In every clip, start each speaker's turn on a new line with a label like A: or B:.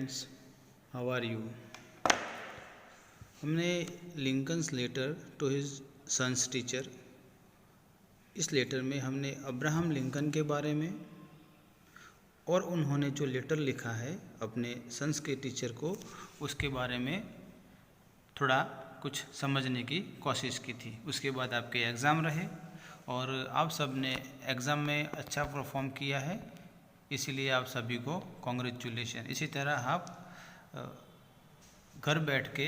A: Friends, how are you. हमने Lincoln's letter to his son's teacher, इस letter में हमने अब्राहम लिंकन के बारे में और उन्होंने जो लेटर लिखा है अपने सन्स के टीचर को, उसके बारे में थोड़ा कुछ समझने की कोशिश की थी। उसके बाद आपके एग्ज़ाम रहे और आप सब ने एग्ज़ाम में अच्छा परफॉर्म किया है, इसीलिए आप सभी को कॉन्ग्रेचुलेशन। इसी तरह आप घर बैठ के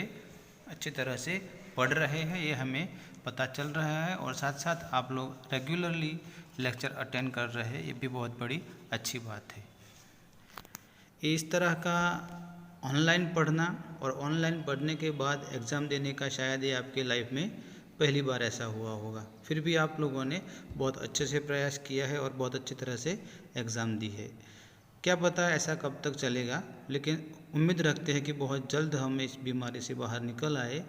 A: अच्छी तरह से पढ़ रहे हैं, ये हमें पता चल रहा है, और साथ साथ आप लोग रेगुलरली लेक्चर अटेंड कर रहे हैं, ये भी बहुत बड़ी अच्छी बात है। इस तरह का ऑनलाइन पढ़ना और ऑनलाइन पढ़ने के बाद एग्ज़ाम देने का शायद ये आपके लाइफ में पहली बार ऐसा हुआ होगा। फिर भी आप लोगों ने बहुत अच्छे से प्रयास किया है और बहुत अच्छी तरह से एग्ज़ाम दी है। क्या पता ऐसा कब तक चलेगा, लेकिन उम्मीद रखते हैं कि बहुत जल्द हम इस बीमारी से बाहर निकल आए,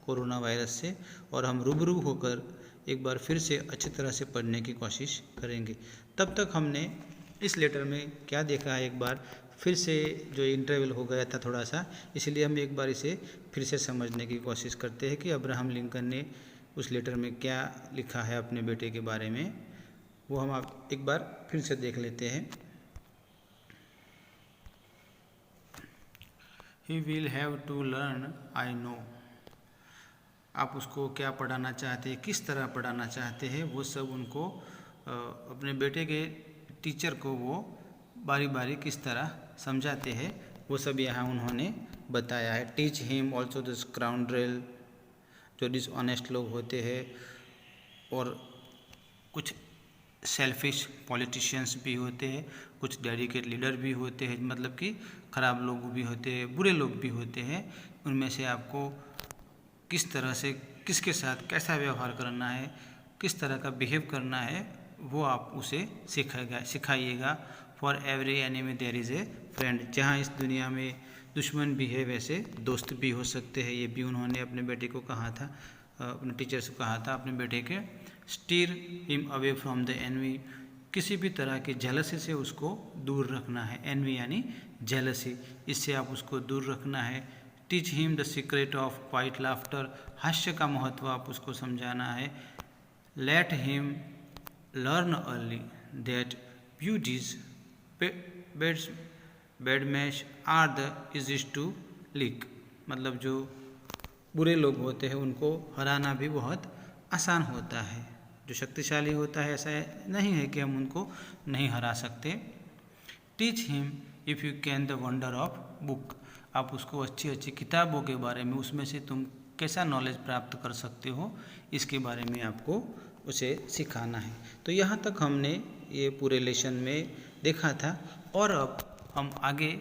A: कोरोना वायरस से, और हम रूबरू होकर एक बार फिर से अच्छी तरह से पढ़ने की कोशिश करेंगे। तब तक हमने इस लेटर में क्या देखा है, एक बार फिर से जो इंटरवल हो गया था थोड़ा सा, इसलिए हम एक बार इसे फिर से समझने की कोशिश करते हैं कि अब्राहम लिंकन ने उस लेटर में क्या लिखा है अपने बेटे के बारे में। वो हम आप एक बार फिर से देख लेते हैं। He will have to learn, I know। आप उसको क्या पढ़ाना चाहते हैं, किस तरह पढ़ाना चाहते हैं, वो सब उनको अपने बेटे के टीचर को वो बारी बारी किस तरह समझाते हैं, वो सब यहाँ उन्होंने बताया है। Teach him also the scoundrel, जो डिसऑनेस्ट लोग होते हैं, और कुछ सेल्फिश पॉलिटिशियंस भी होते हैं, कुछ डेडिकेट लीडर भी होते हैं, मतलब कि ख़राब लोग भी होते हैं, बुरे लोग भी होते हैं। उनमें से आपको किस तरह से, किसके साथ कैसा व्यवहार करना है, किस तरह का बिहेव करना है, वो आप उसे सिखाइएगा। For every enemy there is a friend, जहाँ इस दुनिया में दुश्मन भी है वैसे दोस्त भी हो सकते हैं। ये भी उन्होंने अपने बेटे को कहा था, अपने टीचर से कहा था अपने बेटे के। Steer him away from the envy, किसी भी तरह की जेलसी से उसको दूर रखना है। एनवी यानी जेलसी, इससे आप उसको दूर रखना है। Teach him the secret of quiet laughter, हास्य का महत्व आप उसको समझाना है। Let him learn early that beauties bed mash are the easiest to lick, मतलब जो बुरे लोग होते हैं उनको हराना भी बहुत आसान होता है। जो शक्तिशाली होता है ऐसा नहीं है कि हम उनको नहीं हरा सकते। Teach him if you can the wonder of book, आप उसको अच्छी अच्छी किताबों के बारे में, उसमें से तुम कैसा नॉलेज प्राप्त कर सकते हो, इसके बारे में आपको उसे सिखाना है। तो यहाँ तक हमने ये पूरे लेसन में देखा था, और अब हम आगे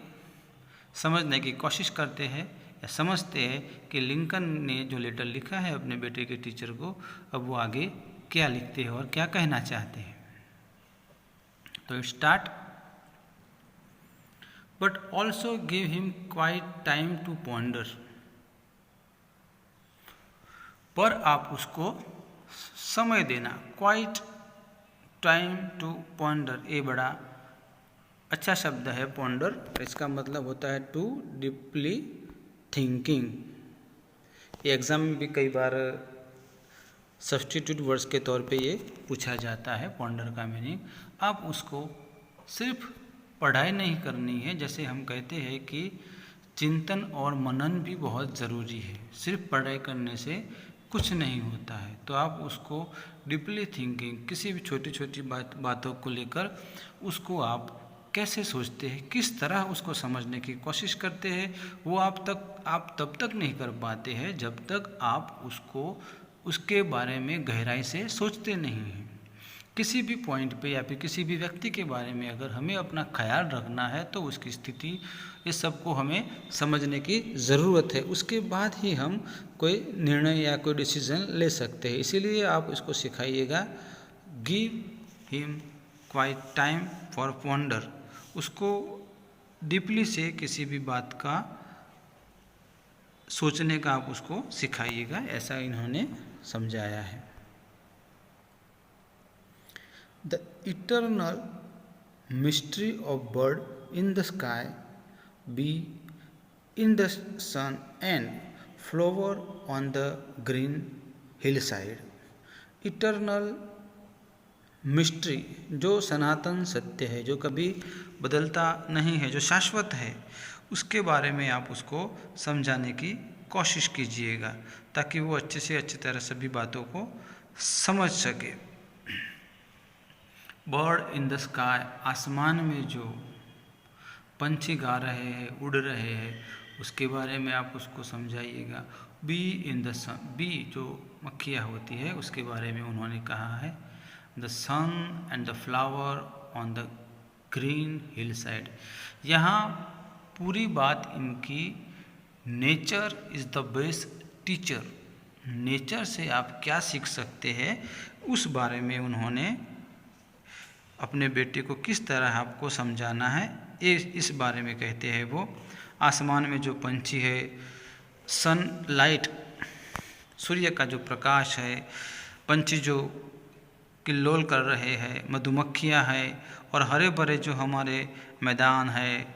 A: समझने की कोशिश करते हैं या समझते हैं कि लिंकन ने जो लेटर लिखा है अपने बेटे के टीचर को, अब वो आगे क्या लिखते हैं और क्या कहना चाहते हैं। तो start. But also give him quite time to ponder, पर आप उसको समय देना। क्वाइट टाइम टू पॉन्डर, ये बड़ा अच्छा शब्द है पॉन्डर, इसका मतलब होता है टू डीपली थिंकिंग। ये एग्ज़ाम में भी कई बार सब्स्टिट्यूट वर्ड्स के तौर पे ये पूछा जाता है पॉन्डर का मीनिंग। आप उसको सिर्फ पढ़ाई नहीं करनी है, जैसे हम कहते हैं कि चिंतन और मनन भी बहुत ज़रूरी है, सिर्फ पढ़ाई करने से कुछ नहीं होता है। तो आप उसको डीपली थिंकिंग, किसी भी छोटी छोटी बातों को लेकर उसको आप कैसे सोचते हैं, किस तरह उसको समझने की कोशिश करते हैं, वो आप तब तक नहीं कर पाते हैं जब तक आप उसको उसके बारे में गहराई से सोचते नहीं हैं। किसी भी पॉइंट पे या फिर किसी भी व्यक्ति के बारे में अगर हमें अपना ख्याल रखना है तो उसकी स्थिति, इस सब को हमें समझने की ज़रूरत है। उसके बाद ही हम कोई निर्णय या कोई डिसीजन ले सकते हैं। इसीलिए आप इसको सिखाइएगा। Give him quite time for ponder, उसको डीपली से किसी भी बात का सोचने का आप उसको सिखाइएगा, ऐसा इन्होंने समझाया है। The eternal mystery of bird in the sky bee in the sun and flower on the green hillside. Eternal mystery, जो सनातन सत्य है, जो कभी बदलता नहीं है, जो शाश्वत है, उसके बारे में आप उसको समझाने की कोशिश कीजिएगा ताकि वो अच्छे से अच्छी तरह सभी बातों को समझ सके। बर्ड इन द स्काई, आसमान में जो पंछी गा रहे हैं, उड़ रहे हैं, उसके बारे में आप उसको समझाइएगा। Bee in the sun, bee जो मक्खियाँ होती है उसके बारे में उन्होंने कहा है। The sun and the flower on the green hillside, यहाँ पूरी बात इनकी nature is the best teacher, nature से आप क्या सीख सकते हैं उस बारे में उन्होंने अपने बेटे को किस तरह आपको समझाना है इस बारे में कहते हैं वो। आसमान में जो पंछी है, सनलाइट, सूर्य का जो प्रकाश है, पंछी जो किल्लोल कर रहे हैं, मधुमक्खियाँ हैं, और हरे भरे जो हमारे मैदान है,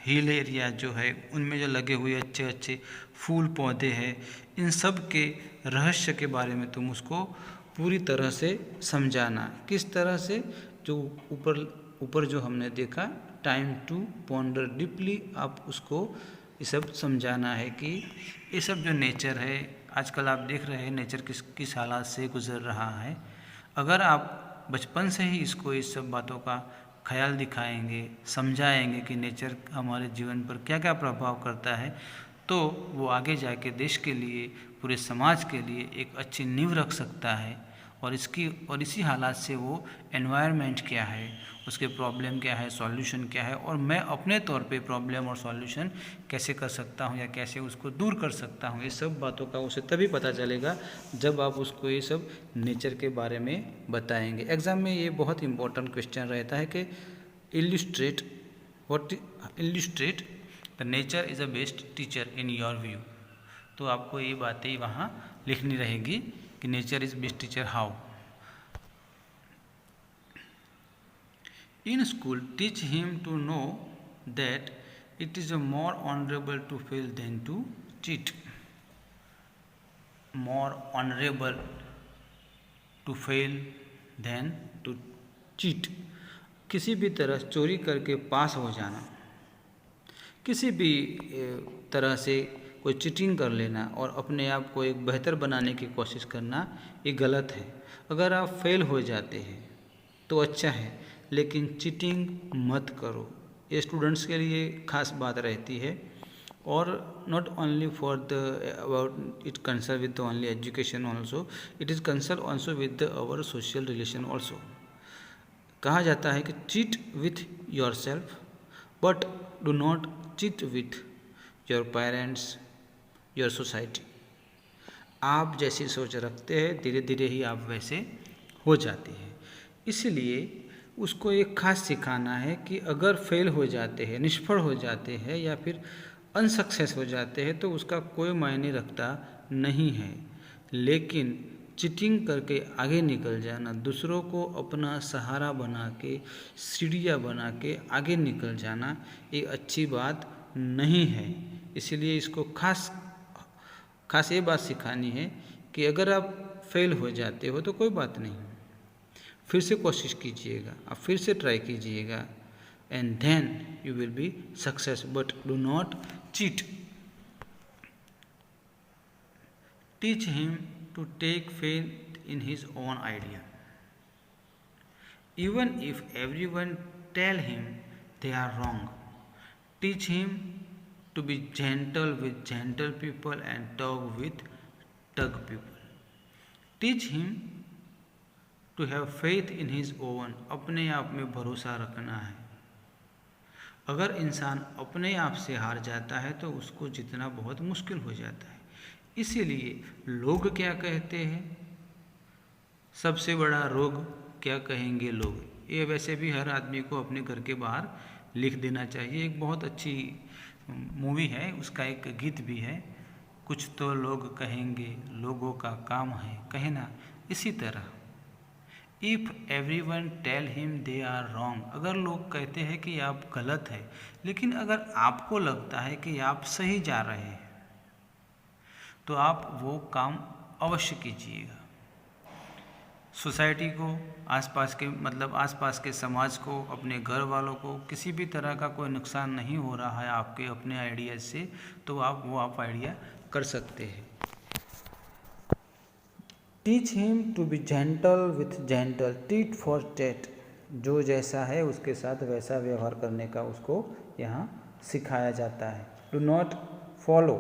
A: हिल एरिया जो है, उनमें जो लगे हुए अच्छे अच्छे फूल पौधे हैं, इन सब के रहस्य के बारे में तुम उसको पूरी तरह से समझाना। किस तरह से? जो ऊपर जो हमने देखा, टाइम टू पॉन्डर डीपली, आप उसको ये सब समझाना है कि ये सब जो नेचर है, आजकल आप देख रहे हैं नेचर किस हालात से गुजर रहा है। अगर आप बचपन से ही इसको इस सब बातों का ख्याल दिखाएंगे, समझाएंगे कि नेचर हमारे जीवन पर क्या क्या प्रभाव करता है, तो वो आगे जाके देश के लिए, पूरे समाज के लिए एक अच्छी नींव रख सकता है। और इसी हालात से वो एनवायरनमेंट क्या है, उसके प्रॉब्लम क्या है, सॉल्यूशन क्या है, और मैं अपने तौर पे प्रॉब्लम और सॉल्यूशन कैसे कर सकता हूँ या कैसे उसको दूर कर सकता हूँ, ये सब बातों का उसे तभी पता चलेगा जब आप उसको ये सब नेचर के बारे में बताएंगे। एग्ज़ाम में ये बहुत इंपॉर्टेंट क्वेश्चन रहता है कि illustrate the nature is a best teacher in your view. तो आपको ये बातें वहाँ लिखनी रहेगी कि nature is best teacher how. In school teach him to know that it is more honourable to fail than to cheat. More honourable to fail than to cheat, किसी भी तरह चोरी करके पास हो जाना, किसी भी तरह से कोई चीटिंग कर लेना और अपने आप को एक बेहतर बनाने की कोशिश करना, ये गलत है। अगर आप फेल हो जाते हैं तो अच्छा है, लेकिन चीटिंग मत करो। ये स्टूडेंट्स के लिए खास बात रहती है, और not only for the about it concern with the only education also, it is concern also with the our social relation also. कहा जाता है कि cheat with your self but do not cheat with your parents, your society. आप जैसी सोच रखते हैं धीरे धीरे ही आप वैसे हो जाते हैं। इसलिए उसको एक खास सिखाना है कि अगर फेल हो जाते हैं, निष्फल हो जाते हैं या फिर अनसक्सेस हो जाते हैं तो उसका कोई मायने रखता नहीं है, लेकिन चीटिंग करके आगे निकल जाना, दूसरों को अपना सहारा बना के, सीढ़ियाँ बना के आगे निकल जाना, ये अच्छी बात नहीं है। इसलिए इसको खास ये बात सिखानी है कि अगर आप फेल हो जाते हो तो कोई बात नहीं, फिर से कोशिश कीजिएगा, आप फिर से ट्राई कीजिएगा, and then you will be success, but do not cheat. Teach him to take faith in his own idea, even if everyone tell him they are wrong. Teach him to be gentle with gentle people and tug with tug people. Teach him to have faith in his own, अपने आप में भरोसा रखना है। अगर इंसान अपने आप से हार जाता है तो उसको जीतना बहुत मुश्किल हो जाता है। इसीलिए लोग क्या कहते हैं, सबसे बड़ा रोग क्या कहेंगे लोग, ये वैसे भी हर आदमी को अपने घर के बाहर लिख देना चाहिए। एक बहुत अच्छी मूवी है, उसका एक गीत भी है, कुछ तो लोग कहेंगे, लोगों का काम है कहना। इसी तरह if everyone tell him they are wrong, अगर लोग कहते हैं कि आप गलत है, लेकिन अगर आपको लगता है कि आप सही जा रहे हैं तो आप वो काम अवश्य कीजिएगा। सोसाइटी को, आसपास के मतलब आसपास के समाज को, अपने घर वालों को किसी भी तरह का कोई नुकसान नहीं हो रहा है आपके अपने आइडियाज़ से, तो आप आइडिया कर सकते हैं। Teach him to be gentle with gentle, tit for tat, जो जैसा है उसके साथ वैसा व्यवहार करने का उसको यहाँ सिखाया जाता है। डू नॉट फॉलो,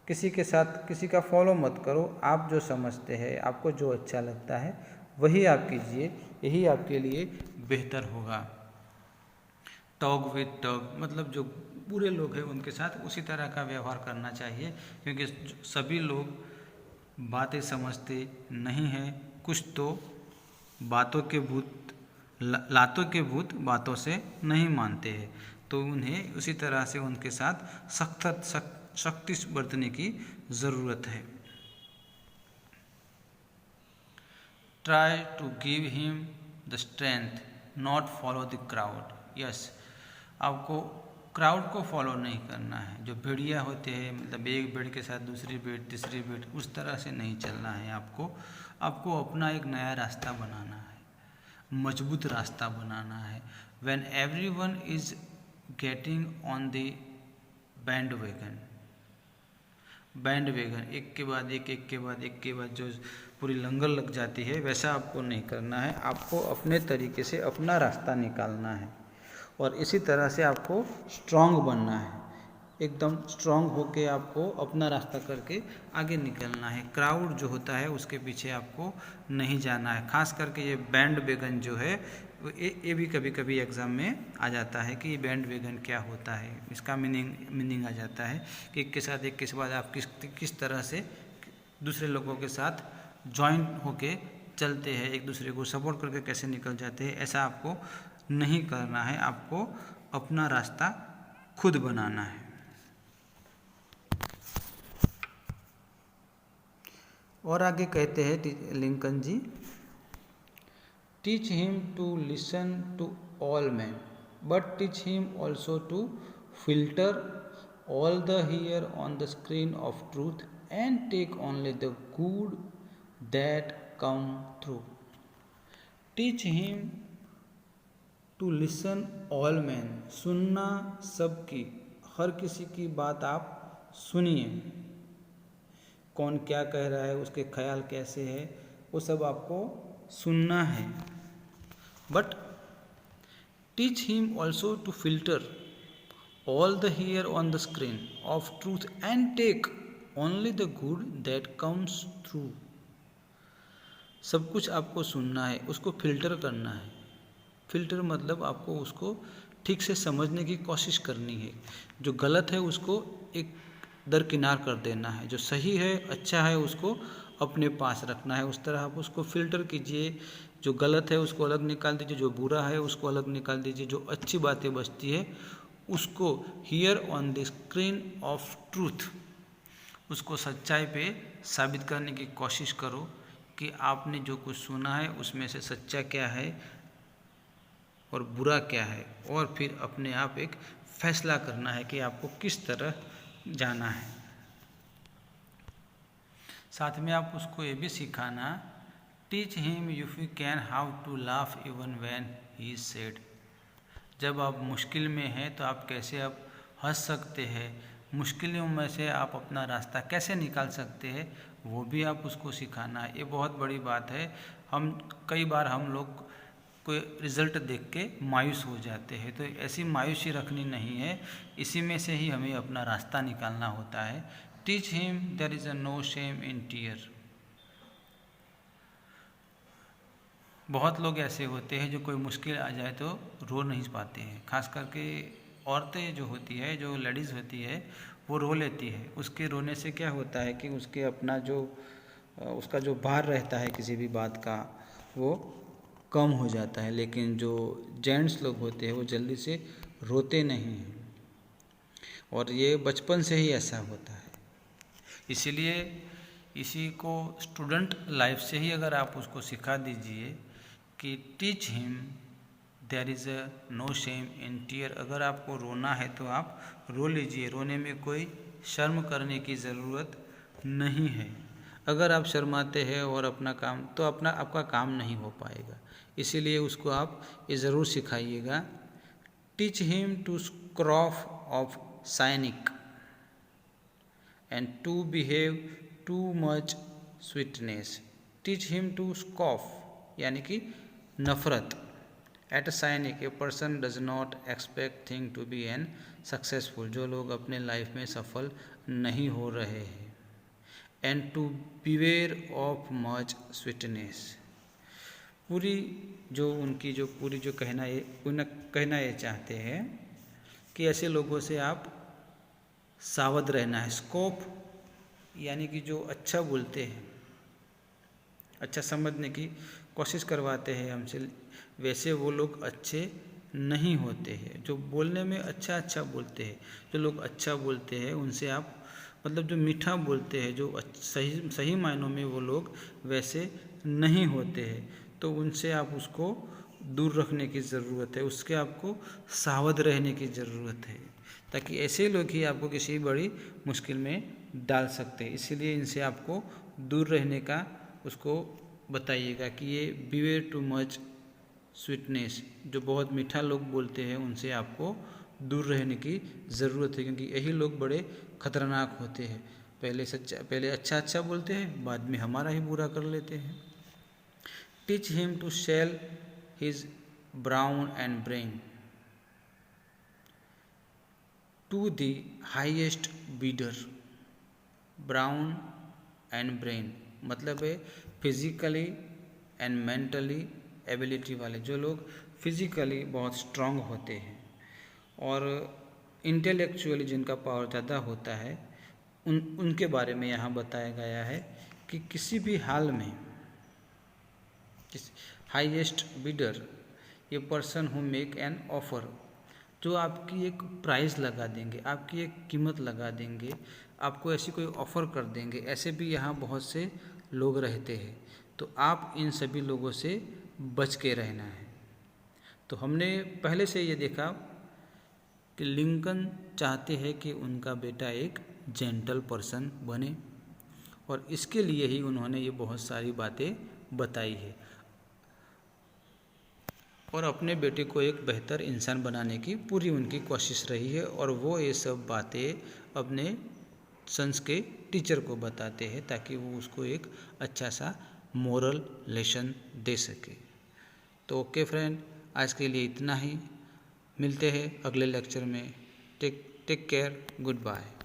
A: किसी के साथ किसी का फॉलो मत करो, आप जो समझते हैं, आपको जो अच्छा लगता है वही आप कीजिए, यही आपके लिए बेहतर होगा। टॉक विद टॉक, मतलब जो बुरे लोग हैं उनके साथ उसी तरह का व्यवहार करना चाहिए, क्योंकि सभी लोग बातें समझते नहीं हैं। कुछ तो बातों के भूत लातों के भूत बातों से नहीं मानते हैं, तो उन्हें उसी तरह से उनके साथ सख्ती बरतने की ज़रूरत है। Try to give him the strength, not follow the crowd. Yes, आपको क्राउड को फॉलो नहीं करना है। जो भेड़िया होते हैं, मतलब एक भेड़ के साथ दूसरी भेड़, तीसरी भेड़, उस तरह से नहीं चलना है आपको अपना एक नया रास्ता बनाना है, मजबूत रास्ता बनाना है। When everyone is getting on the bandwagon, एक के बाद एक जो पूरी लंगर लग जाती है, वैसा आपको नहीं करना है। आपको अपने तरीके से अपना रास्ता निकालना है और इसी तरह से आपको स्ट्रांग बनना है। एकदम स्ट्रांग होके आपको अपना रास्ता करके आगे निकलना है। क्राउड जो होता है उसके पीछे आपको नहीं जाना है। खास करके ये बैंडवैगन जो है ये भी कभी कभी एग्ज़ाम में आ जाता है कि बैंडवैगन क्या होता है। इसका मीनिंग आ जाता है कि एक के बाद आप किस तरह से दूसरे लोगों के साथ ज्वाइन होके चलते हैं, एक दूसरे को सपोर्ट करके कैसे निकल जाते हैं। ऐसा आपको नहीं करना है, आपको अपना रास्ता खुद बनाना है। और आगे कहते हैं Lincoln ji, teach him to listen to all man but teach him also to filter all the hear on the screen of truth and take only the good that come through. Teach him to listen all man, सुनना सबकी, हर किसी की बात आप सुनिए। कौन क्या कह रहा है, उसके ख्याल कैसे है, वो सब आपको सुनना है। But teach him also to filter all the hear on the screen of truth and take only the good that comes through. सब कुछ आपको सुनना है, उसको फिल्टर करना है। फिल्टर मतलब आपको उसको ठीक से समझने की कोशिश करनी है। जो गलत है उसको एक दरकिनार कर देना है, जो सही है अच्छा है उसको अपने पास रखना है। उस तरह आप उसको फिल्टर कीजिए। जो गलत है उसको अलग निकाल दीजिए, जो बुरा है उसको अलग निकाल दीजिए, जो अच्छी बातें बचती है उसको here on the screen of truth, उसको सच्चाई पे साबित करने की कोशिश करो कि आपने जो कुछ सुना है उसमें से सच्चा क्या है और बुरा क्या है, और फिर अपने आप एक फैसला करना है कि आपको किस तरह जाना है। साथ में आप उसको ये भी सिखाना, teach him if you can how to laugh even when he is sad. जब आप मुश्किल में हैं तो आप कैसे आप हंस सकते हैं, मुश्किलों में से आप अपना रास्ता कैसे निकाल सकते हैं, वो भी आप उसको सिखाना है। ये बहुत बड़ी बात है। कई बार हम लोग कोई रिज़ल्ट देख के मायूस हो जाते हैं, तो ऐसी मायूसी रखनी नहीं है। इसी में से ही हमें अपना रास्ता निकालना होता है। Teach him there is a no shame in tear. बहुत लोग ऐसे होते हैं जो कोई मुश्किल आ जाए तो रो नहीं पाते हैं। खास करके औरतें जो होती है, जो लेडीज़ होती है, वो रो लेती है। उसके रोने से क्या होता है कि उसके अपना उसका जो भार रहता है किसी भी बात का वो कम हो जाता है। लेकिन जो जेंट्स लोग होते हैं वो जल्दी से रोते नहीं हैं, और ये बचपन से ही ऐसा होता है। इसीलिए इसी को स्टूडेंट लाइफ से ही अगर आप उसको सिखा दीजिए कि teach him there is no shame in tear. अगर आपको रोना है तो आप रो लीजिए, रोने में कोई शर्म करने की ज़रूरत नहीं है। अगर आप शर्माते हैं और अपना काम, तो आपका काम नहीं हो पाएगा। इसीलिए उसको आप ये ज़रूर सिखाइएगा। Teach him to scoff of cynic and to behave too much sweetness. Teach him to scoff यानी कि नफरत। At cynic a person does not expect thing to be an successful. जो लोग अपने लाइफ में सफल नहीं हो रहे हैं। And to beware of much sweetness. पूरी जो उनकी जो पूरी जो कहना ये चाहते हैं कि ऐसे लोगों से आप सावध रहना है। स्कोप यानी कि जो अच्छा बोलते हैं, अच्छा समझने की कोशिश करवाते हैं हमसे, वैसे वो लोग अच्छे नहीं होते हैं। जो बोलने में अच्छा बोलते हैं, जो लोग अच्छा बोलते हैं उनसे आप मतलब जो मीठा बोलते हैं, जो सही मायनों में वो लोग वैसे नहीं होते हैं, तो उनसे आप उसको दूर रखने की ज़रूरत है। उसके आपको सावध रहने की ज़रूरत है, ताकि ऐसे लोग ही आपको किसी बड़ी मुश्किल में डाल सकते हैं। इसीलिए इनसे आपको दूर रहने का उसको बताइएगा कि ये बिवेयर टू मच स्वीटनेस, जो बहुत मीठा लोग बोलते हैं उनसे आपको दूर रहने की ज़रूरत है, क्योंकि यही लोग बड़े खतरनाक होते हैं। पहले अच्छा बोलते हैं, बाद में हमारा ही बुरा कर लेते हैं। Teach him to sell his brawn and brain to the highest bidder. Brawn and brain मतलब है फिजिकली एंड मेंटली एबिलिटी वाले। जो लोग फिजिकली बहुत स्ट्रांग होते हैं और इंटेलेक्चुअली जिनका पावर ज़्यादा होता है, उनके बारे में यहाँ बताया गया है कि किसी भी हाल में हाईएस्ट बीडर, ये person who make an offer, जो आपकी एक प्राइस लगा देंगे, आपकी एक कीमत लगा देंगे, आपको ऐसी कोई ऑफ़र कर देंगे। ऐसे भी यहाँ बहुत से लोग रहते हैं, तो आप इन सभी लोगों से बच के रहना है। तो हमने पहले से ये देखा कि लिंकन चाहते हैं कि उनका बेटा एक जेंटल पर्सन बने, और इसके लिए ही उन्होंने ये बहुत सारी बातें बताई है और अपने बेटे को एक बेहतर इंसान बनाने की पूरी उनकी कोशिश रही है। और वो ये सब बातें अपने सन्स के टीचर को बताते हैं, ताकि वो उसको एक अच्छा सा मोरल लेसन दे सके। तो ओके फ्रेंड, आज के लिए इतना ही। मिलते हैं अगले लेक्चर में। Take care, good bye.